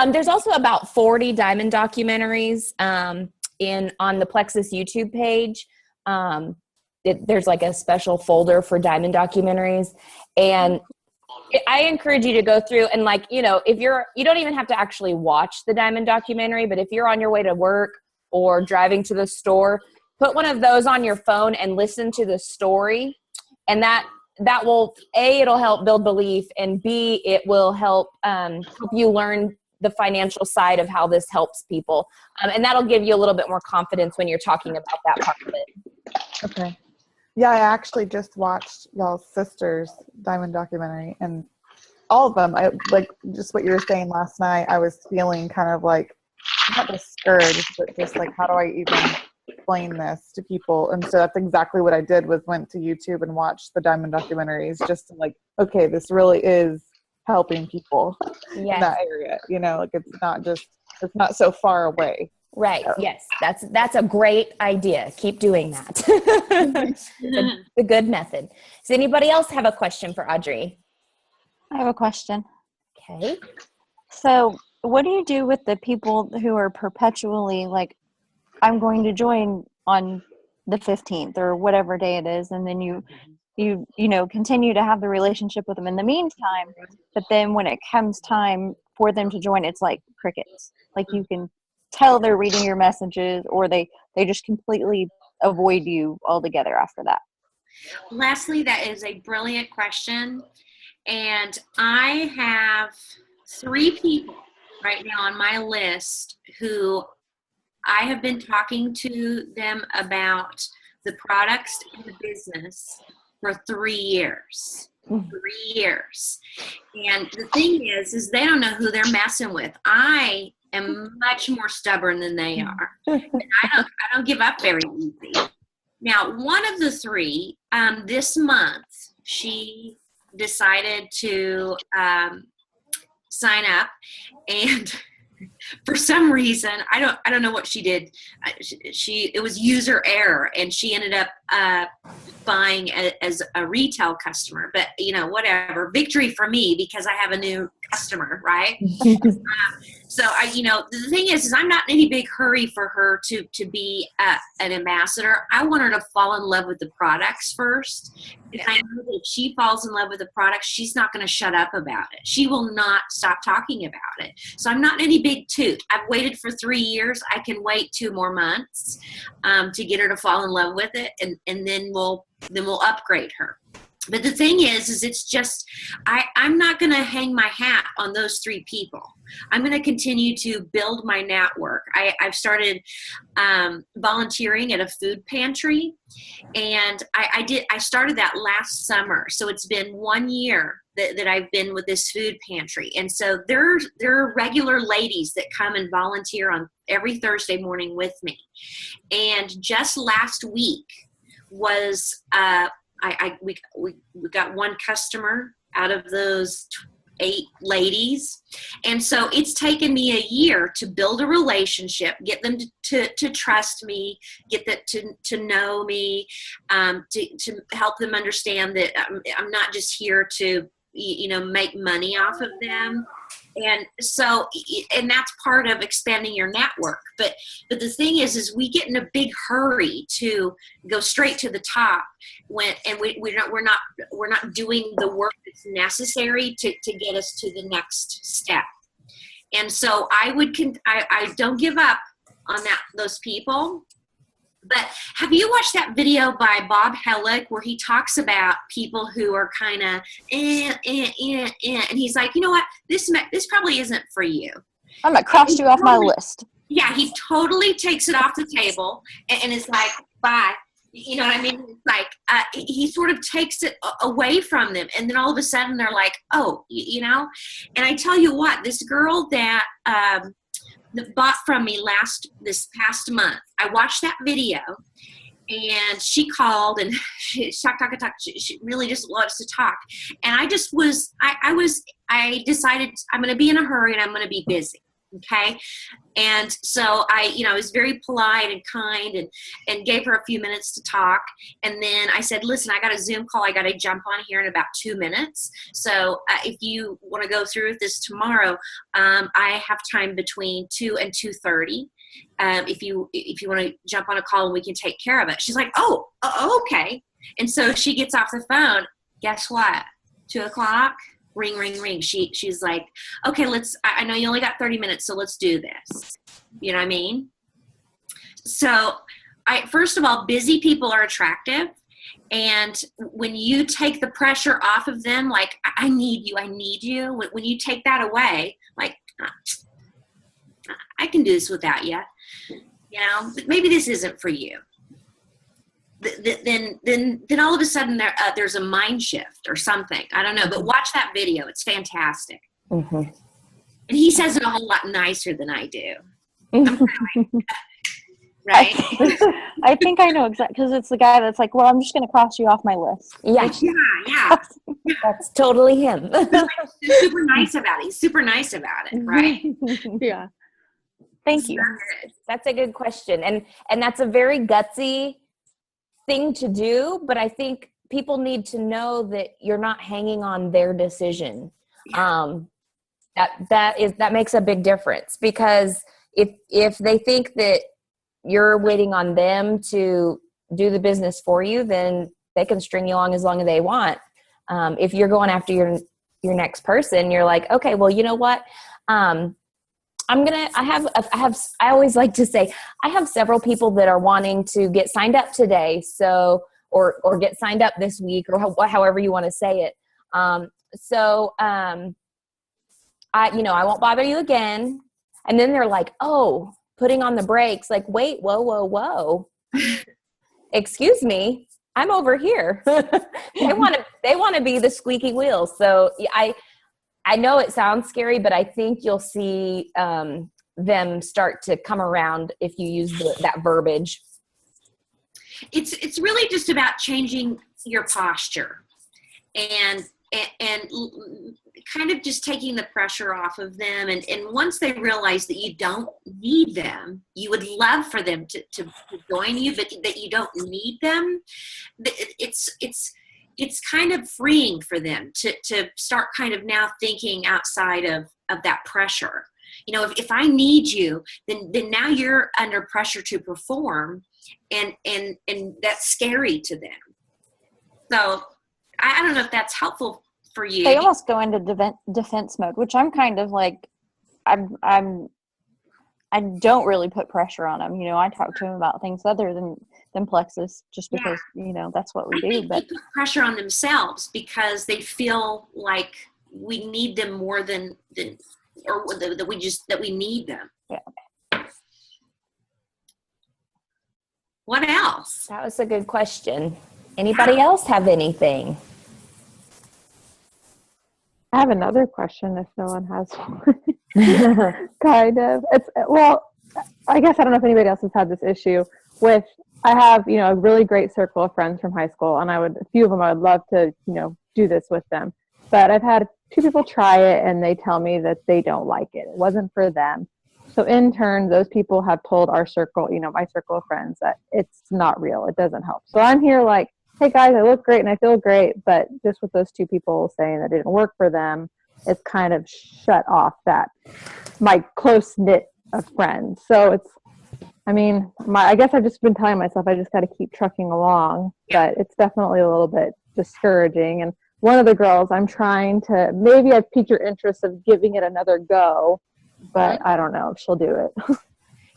There's also about 40 diamond documentaries on the Plexus YouTube page. There's like a special folder for diamond documentaries, and I encourage you to go through and, like, you know, if you don't even have to actually watch the diamond documentary, but if you're on your way to work or driving to the store, put one of those on your phone and listen to the story. And that will, A, it'll help build belief, and B, it will help you learn the financial side of how this helps people. And that'll give you a little bit more confidence when you're talking about that part of it. Okay. Yeah, I actually just watched y'all's sister's diamond documentary, and all of them, I like just what you were saying last night. I was feeling kind of like, not discouraged, but just like, how do I even explain this to people? And so that's exactly what I did, was went to YouTube and watched the diamond documentaries just to like, okay, this really is helping people in that area. You know, like it's not so far away. Right. So. Yes. That's a great idea. Keep doing that. It's a good method. Does anybody else have a question for Audrey? I have a question. Okay. So what do you do with the people who are perpetually like, I'm going to join on the 15th or whatever day it is, and then you know, continue to have the relationship with them in the meantime, but then when it comes time for them to join, it's like crickets. Like you can tell they're reading your messages, or they just completely avoid you altogether after that. Leslie, that is a brilliant question. And I have 3 people right now on my list who I have been talking to them about the products and the business for 3 years. 3 years. And the thing is they don't know who they're messing with. I am much more stubborn than they are. And I don't give up very easy. Now, one of the 3, this month, she decided to sign up, and for some reason, I don't know what she did. It was user error, and she ended up buying as a retail customer. But whatever, victory for me because I have a new customer, right? So the thing is I'm not in any big hurry for her to be an ambassador. I want her to fall in love with the products first. Because I know that if she falls in love with the products, she's not going to shut up about it. She will not stop talking about it. So I'm not in any big toot. I've waited for 3 years. I can wait 2 more months to get her to fall in love with it, and then we'll upgrade her. But the thing is it's just, I'm not going to hang my hat on those 3 people. I'm going to continue to build my network. I've started volunteering at a food pantry, and I started that last summer. So it's been 1 year that I've been with this food pantry. And so there are regular ladies that come and volunteer on every Thursday morning with me. And just last week was, we got 1 customer out of those 8 ladies. And so it's taken me a year to build a relationship, get them to trust me, get that to know me, to help them understand that I'm not just here to make money off of them. And so, and that's part of expanding your network. But the thing is we get in a big hurry to go straight to the top we're not doing the work that's necessary to get us to the next step. And so I don't give up on those people. But have you watched that video by Bob Hellick where he talks about people who are kind of and he's like, you know what, this probably isn't for you. I'm gonna cross you off my list. Yeah, he totally takes it off the table and is like, bye. You know what I mean? It's like he sort of takes it away from them, and then all of a sudden they're like, oh, And I tell you what, this girl that bought from me this past month, I watched that video, and she called and she talk. She really just loves to talk, and I decided I'm going to be in a hurry and I'm going to be busy. Okay. And so I was very polite and kind and gave her a few minutes to talk. And then I said, listen, I got a Zoom call. I got to jump on here in about 2 minutes. So if you want to go through with this tomorrow, I have time between 2 and 2:30. If you want to jump on a call and we can take care of it. She's like, oh, okay. And so she gets off the phone. Guess what? 2:00. Ring, ring, ring. She's like, okay, I know you only got 30 minutes, so let's do this. You know what I mean? So first of all, busy people are attractive. And when you take the pressure off of them, like, I need you. When you take that away, like, I can do this without you. But maybe this isn't for you. Then all of a sudden there's a mind shift or something. I don't know, but watch that video. It's fantastic. Mm-hmm. And he says it a whole lot nicer than I do. I'm kind of like, right? I think I know exactly, because it's the guy that's like, well, I'm just going to cross you off my list. Yeah. That's totally him. He's super nice about it. He's super nice about it, right? Yeah. Thank you. That's a good question. And that's a very gutsy thing to do, but I think people need to know that you're not hanging on their decision. That makes a big difference, because if they think that you're waiting on them to do the business for you, then they can string you along as long as they want. If you're going after your next person, you're like, okay, well, you know what? I always like to say, I have several people that are wanting to get signed up today. So or get signed up this week, or however you want to say it. I won't bother you again. And then they're like, oh, putting on the brakes, like, wait, whoa. Excuse me, I'm over here. They want to be the squeaky wheel. So I know it sounds scary, but I think you'll see them start to come around if you use that verbiage. It's really just about changing your posture and kind of just taking the pressure off of them. And once they realize that you don't need them, you would love for them to join you, but that you don't need them, it's kind of freeing for them to start kind of now thinking outside of that pressure. You know, if I need you, then now you're under pressure to perform, and that's scary to them. So I don't know if that's helpful for you. They almost go into defense mode, which I'm kind of like, I don't really put pressure on them. You know, I talk to them about things other than Plexus, just because, you know, that's what we do. But they put pressure on themselves because they feel like we need them more than that we need them. Yeah. What else? That was a good question. Anybody else have anything? I have another question if no one has one. Kind of. I guess I don't know if anybody else has had this issue with, I have, you know, a really great circle of friends from high school, and a few of them I would love to, you know, do this with them. But I've had 2 people try it and they tell me that they don't like it. It wasn't for them. So in turn, those people have told our circle, you know, my circle of friends, that it's not real. It doesn't help. So I'm here like, hey guys, I look great and I feel great, but just with those 2 people saying that it didn't work for them, it's kind of shut off my close knit of friends. So I guess I've just been telling myself I just got to keep trucking along, but it's definitely a little bit discouraging. And one of the girls, I'm trying to, maybe I've piqued your interest of giving it another go, but I don't know if she'll do it.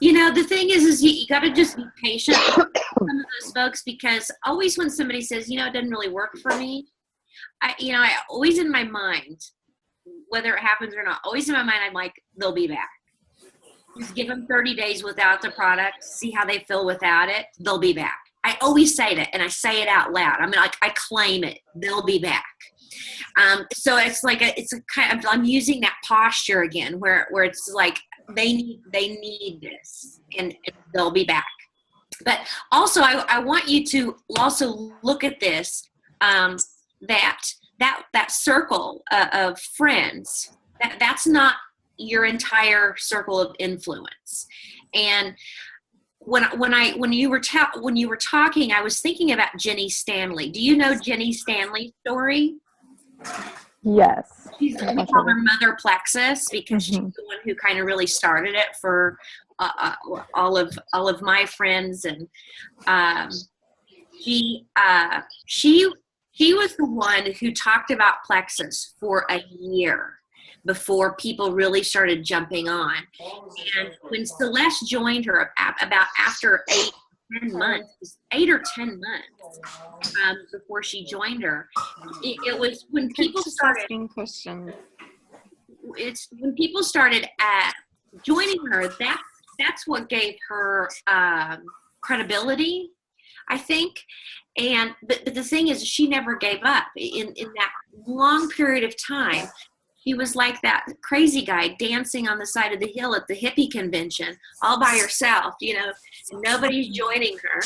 You know, the thing is you got to just be patient with some of those folks, because always when somebody says, you know, it doesn't really work for me, I always in my mind, whether it happens or not, always in my mind, I'm like, they'll be back. Just give them 30 days without the product, see how they feel without it, they'll be back. I always say that, and I say it out loud. I mean, like, I claim it, they'll be back. So it's like I'm using that posture again, where it's like they need this, and they'll be back. But also, I want you to also look at this, that circle of friends. That's not your entire circle of influence. And when you were talking, I was thinking about Jenny Stanley. Do you know Jenny Stanley's story? Yes. We call her Mother Plexus because she's the one who kind of really started it for all of my friends, and she was the one who talked about Plexus for a year before people really started jumping on. And when Celeste joined her about after 8 or 10 months before she joined her, it was when people started asking questions. It's when people started joining her, that's what gave her credibility, I think. But the thing is, she never gave up. In that long period of time, she was like that crazy guy dancing on the side of the hill at the hippie convention all by herself, you know, and nobody's joining her.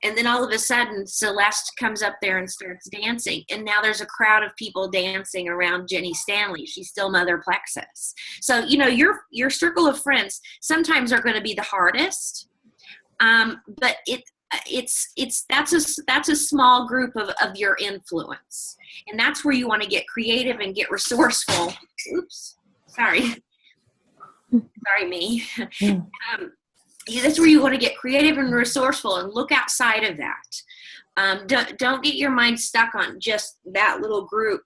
And then all of a sudden, Celeste comes up there and starts dancing. And now there's a crowd of people dancing around Jenny Stanley. She's still Mother Plexus. So, you know, your circle of friends sometimes are going to be the hardest. But that's a small group of your influence. And that's where you want to get creative and get resourceful. Oops, sorry me. That's where you want to get creative and resourceful and look outside of that. Don't get your mind stuck on just that little group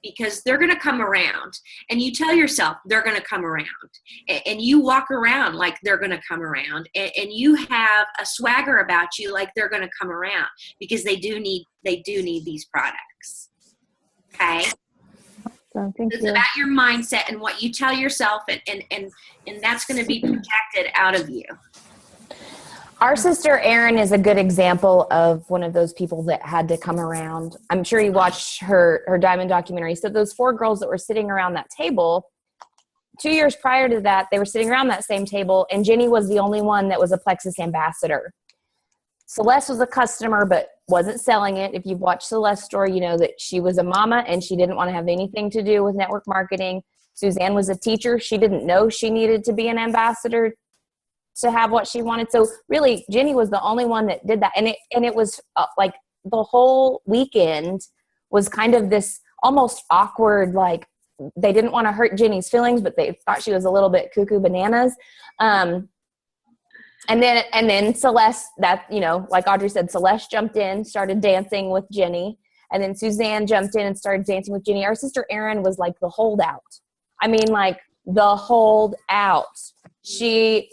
because they're going to come around, and you tell yourself they're going to come around, and you walk around like they're going to come around, and you have a swagger about you like they're going to come around, because they do need these products. Okay. So thank It's you. about your mindset and what you tell yourself, and that's going to be projected out of you. Our sister Erin is a good example of one of those people that had to come around. I'm sure you watched her Diamond documentary. So those 4 girls that were sitting around that table, 2 years prior to that, they were sitting around that same table, and Jenny was the only one that was a Plexus ambassador. Celeste was a customer but wasn't selling it. If you've watched Celeste's story, you know that she was a mama and she didn't want to have anything to do with network marketing. Suzanne was a teacher. She didn't know she needed to be an ambassador to have what she wanted. So really, Jenny was the only one that did that. And it was like the whole weekend was kind of this almost awkward, like they didn't want to hurt Jenny's feelings, but they thought she was a little bit cuckoo bananas. And then Celeste, that, you know, like Audrey said, Celeste jumped in, started dancing with Jenny. And then Suzanne jumped in and started dancing with Jenny. Our sister Erin was like the holdout. I mean, like the holdout. She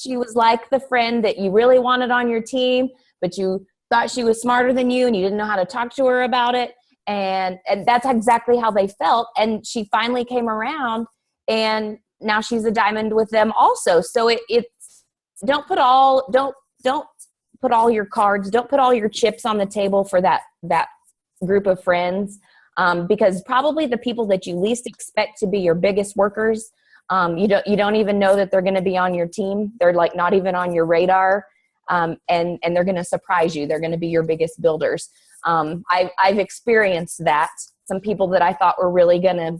was like the friend that you really wanted on your team, but you thought she was smarter than you and you didn't know how to talk to her about it. And that's exactly how they felt. And she finally came around, and now she's a diamond with them also. So it's don't put all your cards, don't put all your chips on the table for that group of friends, because probably the people that you least expect to be your biggest workers, you don't even know that they're going to be on your team. They're like not even on your radar, and they're going to surprise you. They're going to be your biggest builders. I've experienced that. Some people that I thought were really going to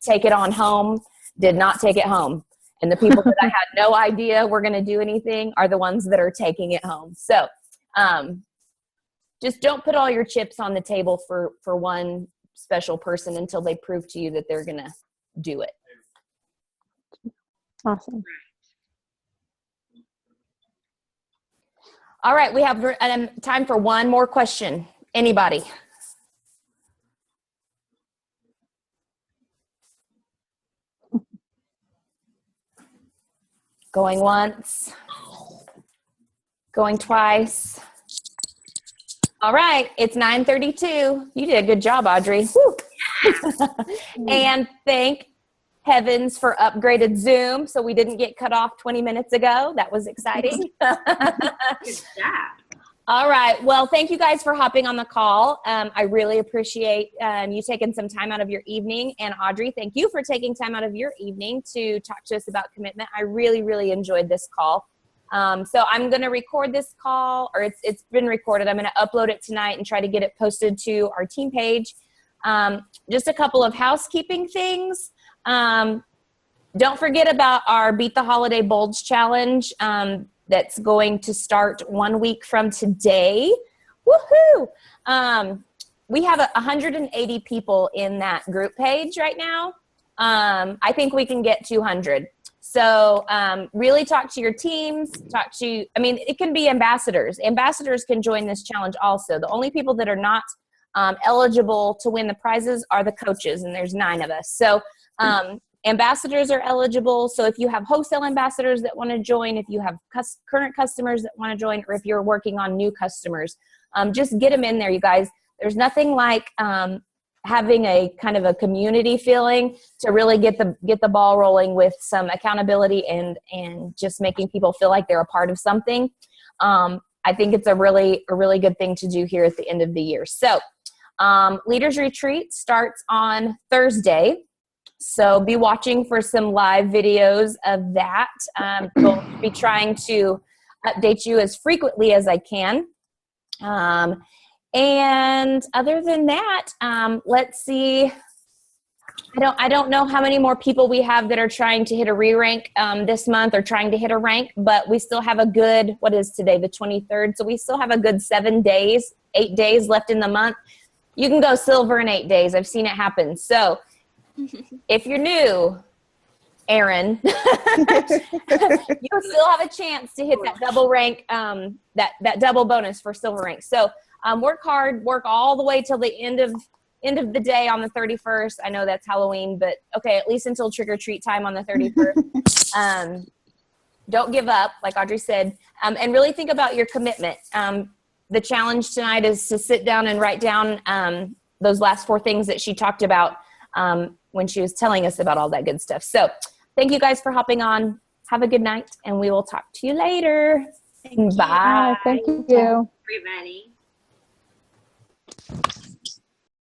take it on home did not take it home. And the people that I had no idea were going to do anything are the ones that are taking it home. So just don't put all your chips on the table for one special person until they prove to you that they're going to do it. Awesome. All right. We have time for one more question. Anybody? Going once, going twice. All right, it's 9:32. You did a good job, Audrey. And thank heavens for upgraded Zoom, so we didn't get cut off 20 minutes ago. That was exciting. Good job. All right. Well, thank you guys for hopping on the call. I really appreciate you taking some time out of your evening. And Audrey, thank you for taking time out of your evening to talk to us about commitment. I really, really enjoyed this call. So I'm going to record this call, or it's been recorded. I'm going to upload it tonight and try to get it posted to our team page. Just a couple of housekeeping things. Don't forget about our Beat the Holiday Bulge Challenge. That's going to start 1 week from today. Woohoo! We have 180 people in that group page right now. I think we can get 200. So really talk to your teams, it can be ambassadors. Ambassadors can join this challenge also. The only people that are not eligible to win the prizes are the coaches, and there's 9 of us. So ambassadors are eligible. So if you have wholesale ambassadors that want to join, if you have current customers that want to join, or if you're working on new customers, just get them in there, you guys. There's nothing like having a kind of a community feeling to really get the ball rolling with some accountability and just making people feel like they're a part of something. I think it's a really good thing to do here at the end of the year. So Leaders Retreat starts on Thursday. So be watching for some live videos of that. We'll be trying to update you as frequently as I can. And other than that, let's see. I don't know how many more people we have that are trying to hit a re-rank this month, or trying to hit a rank, but we still have a good, what is today, the 23rd? So we still have a good 8 days left in the month. You can go silver in 8 days. I've seen it happen. So if you're new, Erin, you still have a chance to hit that double rank, that double bonus for silver rank. So work hard, work all the way till the end of end of the day on the 31st. I know that's Halloween, but okay, at least until trick or treat time on the 31st. Don't give up, like Audrey said, and really think about your commitment. The challenge tonight is to sit down and write down those last 4 things that she talked about when she was telling us about all that good stuff. So thank you guys for hopping on. Have a good night, and we will talk to you later. Thank you. Bye. Thank you. Everybody.